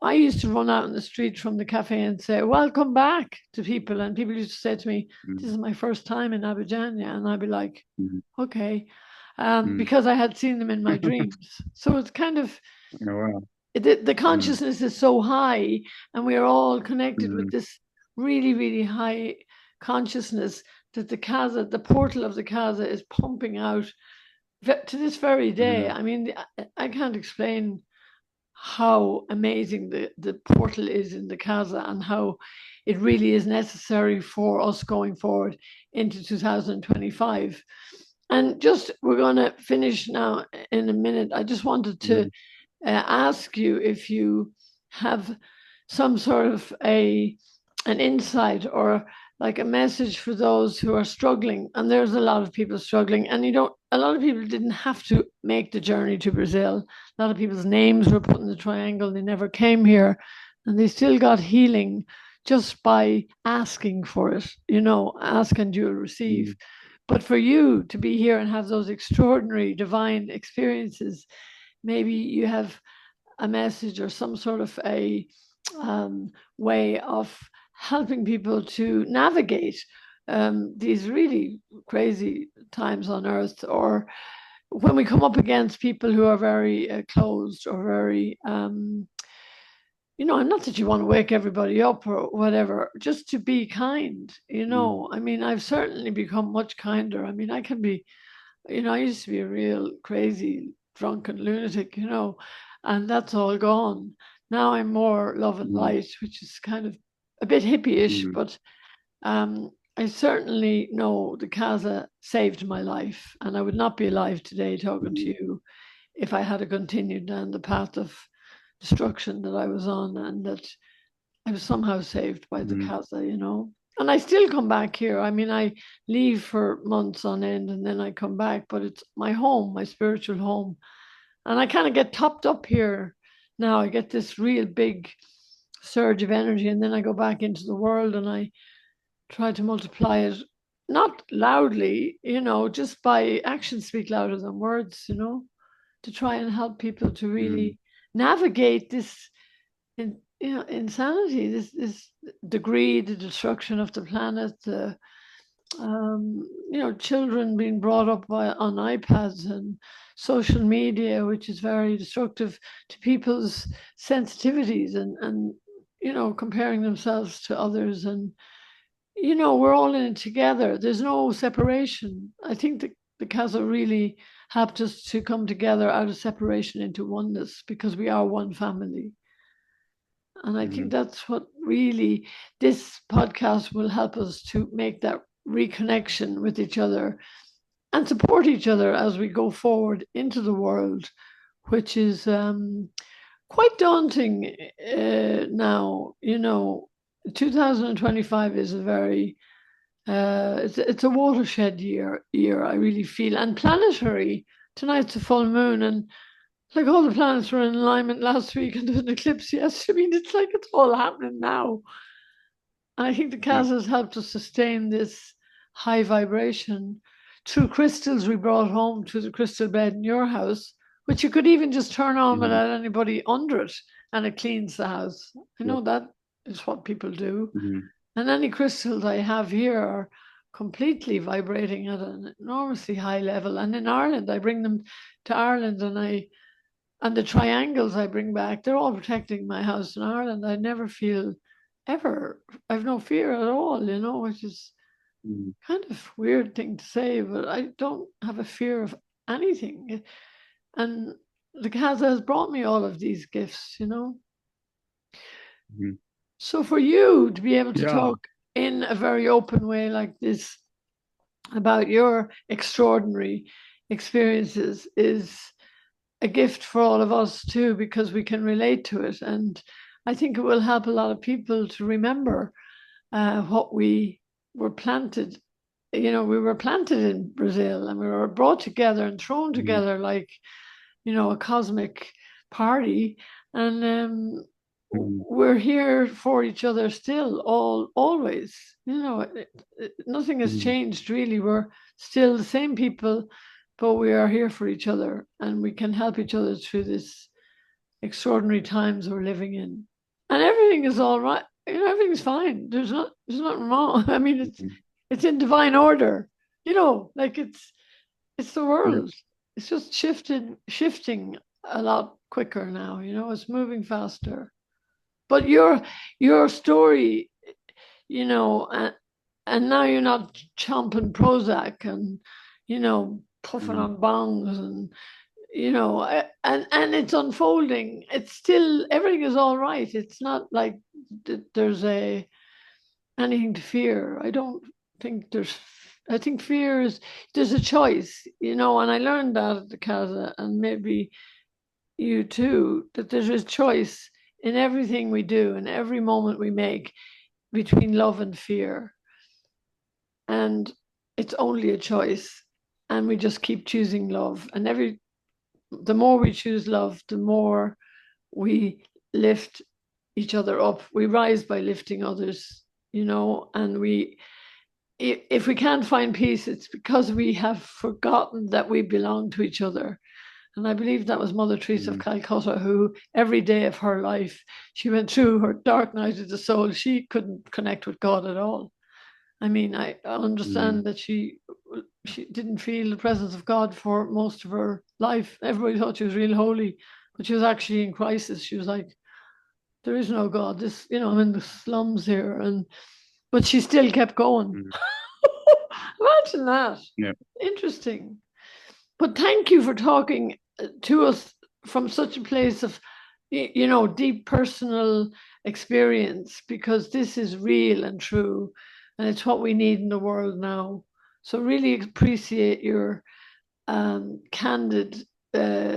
I used to run out in the street from the cafe and say, "Welcome back," to people, and people used to say to me, "This is my first time in Abadiania," and I'd be like, "Okay," because I had seen them in my dreams. So it's kind of, the consciousness is so high, and we are all connected with this really, really high consciousness, that the Casa, the portal of the Casa, is pumping out to this very day. I mean, I can't explain how amazing the portal is in the Casa, and how it really is necessary for us going forward into 2025. And just, we're going to finish now in a minute. I just wanted to ask you if you have some sort of an insight, or like a message for those who are struggling. And there's a lot of people struggling, and a lot of people didn't have to make the journey to Brazil. A lot of people's names were put in the triangle. They never came here, and they still got healing just by asking for it. Ask and you'll receive. But for you to be here and have those extraordinary divine experiences, maybe you have a message or some sort of a way of helping people to navigate these really crazy times on earth, or when we come up against people who are very closed, or very, not that you want to wake everybody up or whatever, just to be kind. I mean, I've certainly become much kinder. I mean, I can be, I used to be a real crazy, drunken lunatic, and that's all gone. Now I'm more love and light, which is kind of a bit hippie-ish, but I certainly know the Casa saved my life, and I would not be alive today talking to you if I had continued down the path of destruction that I was on, and that I was somehow saved by the Casa, And I still come back here. I mean, I leave for months on end, and then I come back, but it's my home, my spiritual home. And I kind of get topped up here now. I get this real big surge of energy, and then I go back into the world, and I try to multiply it, not loudly, just by actions speak louder than words, to try and help people to really navigate this insanity, this the greed, the destruction of the planet, the children being brought up on iPads and social media, which is very destructive to people's sensitivities, and comparing themselves to others. And we're all in it together. There's no separation. I think the Casa really helped us to come together out of separation into oneness, because we are one family. And I think that's what really this podcast will help us to make, that reconnection with each other and support each other as we go forward into the world, which is quite daunting now. 2025 is a very it's a watershed year. I really feel, and planetary. Tonight's a full moon, and like all the planets were in alignment last week, and there's an eclipse yesterday. I mean, it's like it's all happening now. And I think the Casa has helped us sustain this high vibration through crystals we brought home to the crystal bed in your house, which you could even just turn on without anybody under it, and it cleans the house. I know that is what people do. And any crystals I have here are completely vibrating at an enormously high level. And in Ireland, I bring them to Ireland, and the triangles I bring back, they're all protecting my house in Ireland. I never feel I've no fear at all, which is kind of weird thing to say, but I don't have a fear of anything. And the Casa has brought me all of these gifts, you know. Mm. So for you to be able to Yeah. talk in a very open way like this about your extraordinary experiences is a gift for all of us too, because we can relate to it. And I think it will help a lot of people to remember what we were planted. You know, we were planted in Brazil and we were brought together and thrown Mm. together like, you know, a cosmic party. And Mm. we're here for each other still, always. You know, nothing has Mm. changed really. We're still the same people, but we are here for each other, and we can help each other through this extraordinary times we're living in. And everything is all right. You know, everything's fine. There's nothing wrong. I mean, Mm. it's in divine order. You know, like it's the Yeah. world. It's just shifting a lot quicker now. You know, it's moving faster. But your story, you know, and now you're not chomping Prozac and, you know, puffing Mm. on bongs and, you know, and it's unfolding. It's still, everything is all right. It's not like there's anything to fear. I don't think there's. I think fear is there's a choice, you know, and I learned that at the Casa, and maybe you too, that there's a choice in everything we do, in every moment we make, between love and fear. And it's only a choice. And we just keep choosing love. And the more we choose love, the more we lift each other up. We rise by lifting others, you know, and if we can't find peace, it's because we have forgotten that we belong to each other. And I believe that was Mother Teresa of Mm. Calcutta, who every day of her life, she went through her dark night of the soul. She couldn't connect with God at all. I mean, I Mm. understand that she didn't feel the presence of God for most of her life. Everybody thought she was real holy, but she was actually in crisis. She was like, there is no God. This, you know, I'm in the slums here. And but she still kept going. Mm. Imagine that. Yeah. Interesting. But thank you for talking to us from such a place of, you know, deep personal experience, because this is real and true, and it's what we need in the world now. So really appreciate your candid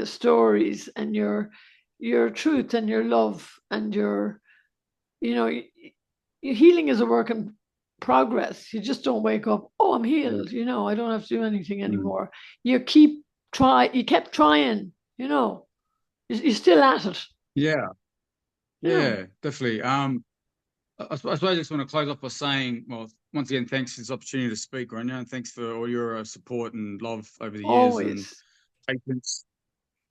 stories and your truth and your love and your, you know, healing is a work in progress. You just don't wake up, oh, I'm Yeah. healed. You know, I don't have to do anything Mm. anymore. You kept trying, you know, you're still at it, Yeah. you know. Yeah, definitely. I suppose I just want to close off by saying, well, once again, thanks for this opportunity to speak, Grainne, and thanks for all your support and love over the years and Always. patience.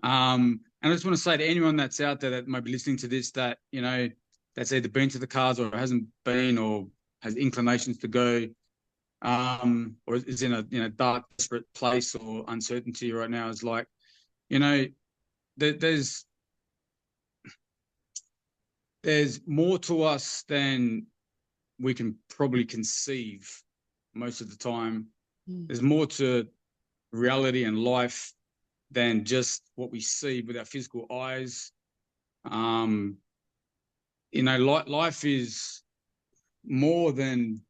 And I just want to say to anyone that's out there that might be listening to this, that, you know, that's either been to the cars or hasn't been or has inclinations to go, or is in a, you know, dark, desperate place or uncertainty right now, is like, you know, there's more to us than we can probably conceive most of the time. Mm. There's more to reality and life than just what we see with our physical eyes. Um, you know, life is more than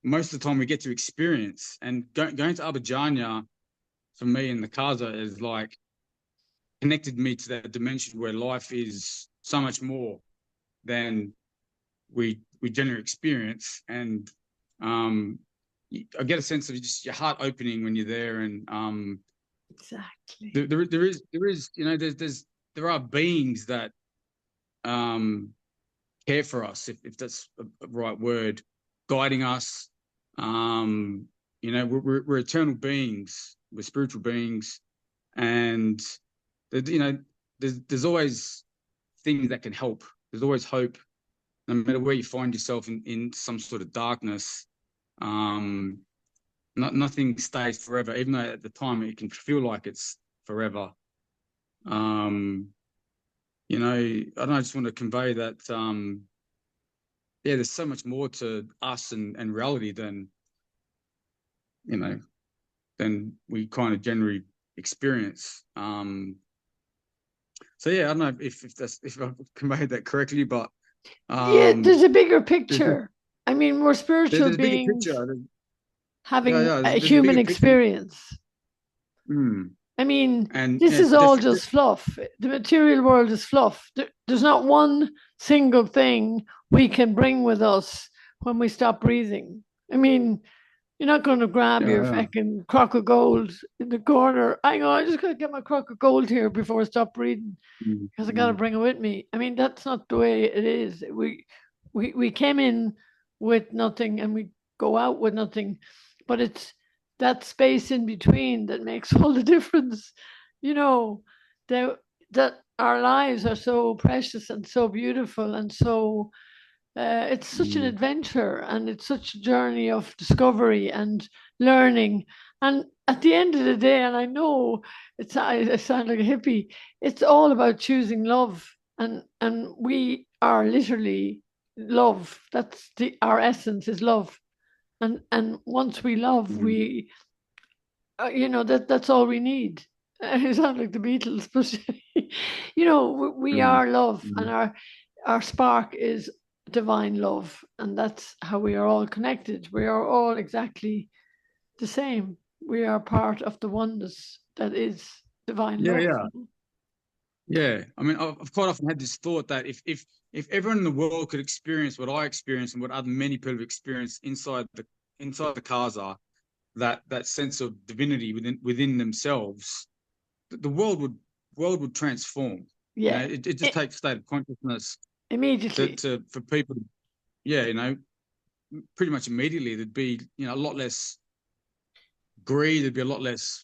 most of the time we get to experience. And going to Abadiania for me in the Casa is like connected me to that dimension where life is so much more than we generally experience. And um, I get a sense of just your heart opening when you're there. And Exactly. there is you know there are beings that um, care for us, if that's a right word, guiding us. Um, you know, we're eternal beings, we're spiritual beings, and you know, there's always things that can help. There's always hope, no matter where you find yourself in some sort of darkness. Um, nothing stays forever, even though at the time it can feel like it's forever. Um, you know, I don't know, I just want to convey that there's so much more to us and reality than, than we kind of generally experience. So yeah, I don't know if I've conveyed that correctly, but yeah, there's a bigger picture. I mean, we're spiritual there's a bigger beings picture. having a There's a human bigger picture. experience. I mean, this is all just fluff. The material world is fluff. There's not one single thing we can bring with us when we stop breathing. I mean, you're not going to grab your fucking crock of gold in the corner. Hang on, I just got to get my crock of gold here before I stop breathing because I got to bring it with me. I mean, that's not the way it is. We came in with nothing and we go out with nothing, but it's that space in between that makes all the difference. That our lives are so precious and so beautiful and so it's such an adventure and it's such a journey of discovery and learning. And at the end of the day, and I know I sound like a hippie, it's all about choosing love. And we are literally love. That's our essence is love. And once we love, we that's all we need. I sound like the Beatles, but we are love, and our spark is divine love, and that's how we are all connected. We are all exactly the same. We are part of the oneness that is divine love. Yeah. I mean, I've quite often had this thought that if everyone in the world could experience what I experienced and what other many people have experienced inside the Casa, that sense of divinity within themselves, the world would transform. Yeah, it just takes state of consciousness immediately for people. Pretty much immediately there'd be a lot less greed. There'd be a lot less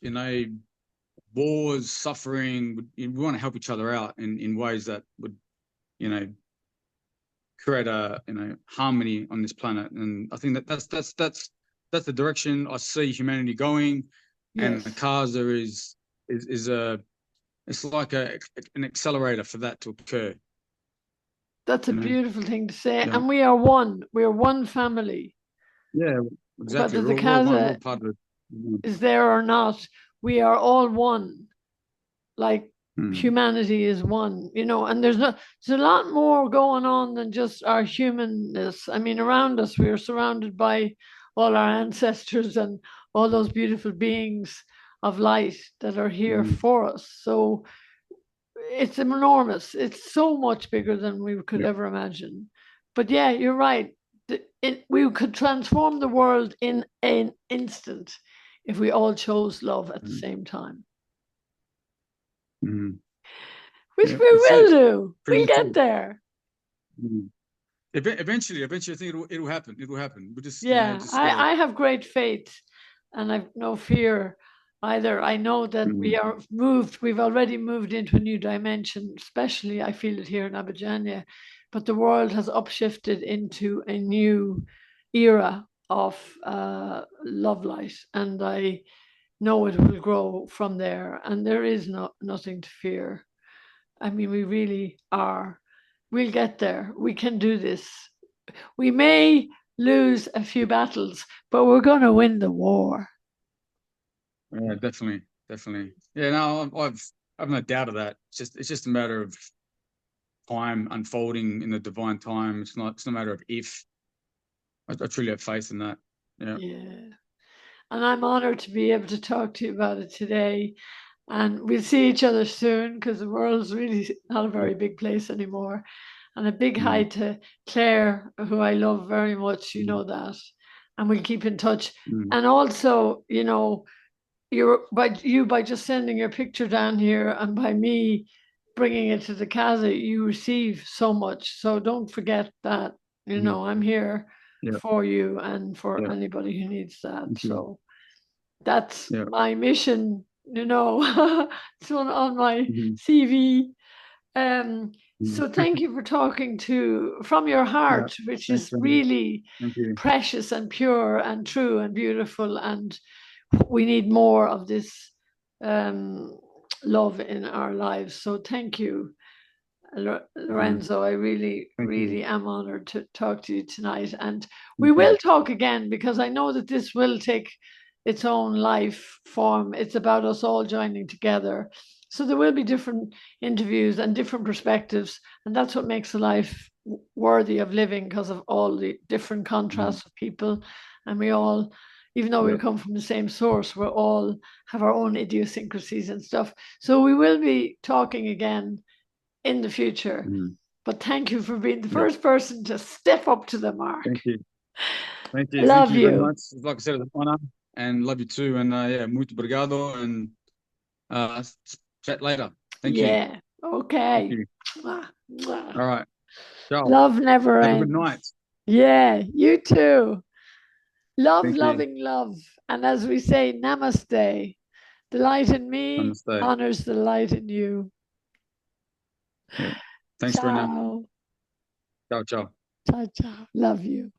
wars, suffering. We want to help each other out in ways that would create a harmony on this planet. And I think that's the direction I see humanity going. Yes. And the Casa is it's like an accelerator for that to occur. That's a beautiful thing to say. Yeah. And we are one. We are one family. Yeah, exactly. Whether the Casa is there or not, we are all one. Like humanity is one, and there's a lot more going on than just our humanness. I mean, around us, we are surrounded by all our ancestors and all those beautiful beings of light that are here for us. So it's enormous. It's so much bigger than we could ever imagine. But yeah, you're right. We could transform the world in an instant if we all chose love at the same time. Which we will do. We'll get there. Eventually, I think it'll happen. It will happen. We just I have great faith, and I've no fear either. I know that we've already moved into a new dimension, especially I feel it here in Abadiania, but the world has upshifted into a new era of love light, and I know it will grow from there, and there is nothing to fear. I mean, we really are. We'll get there. We can do this. We may lose a few battles, but we're going to win the war. Yeah, definitely. Yeah, no, I've no doubt of that. It's just a matter of time unfolding in the divine time. It's not a matter of if. I truly have faith in that. Yeah. And I'm honored to be able to talk to you about it today. And we'll see each other soon because the world's really not a very big place anymore. And a big hi to Claire, who I love very much. You know that. And we'll keep in touch. And also, by just sending your picture down here and by me bringing it to the Casa, you receive so much. So don't forget that. I'm here for you and for anybody who needs that. So that's my mission. It's on my CV. So thank you for talking from your heart, which is really precious and pure and true and beautiful. And we need more of this love in our lives. So thank you. Lorenzo. I really, Thank you. really am honored to talk to you tonight. And we will talk again, because I know that this will take its own life form. It's about us all joining together. So there will be different interviews and different perspectives. And that's what makes a life worthy of living, because of all the different contrasts of people. And we all, even though we come from the same source, we all have our own idiosyncrasies and stuff. So we will be talking again in the future. But thank you for being the first person to step up to the mark. Thank you. Thank you. Love Thank you you very much. Like I said, it's an honor, and love you too. And muito obrigado, and chat later. Thank you. Yeah. Okay. Thank you. Mwah, mwah. All right. Ciao. Love never Have ends. a good night. Yeah, you too. Love, Thank you. loving, love. And as we say, namaste. The light in me Namaste. honors the light in you. Yeah. Thanks, Grainne. Ciao. Ciao, ciao. Ciao, ciao. Love you.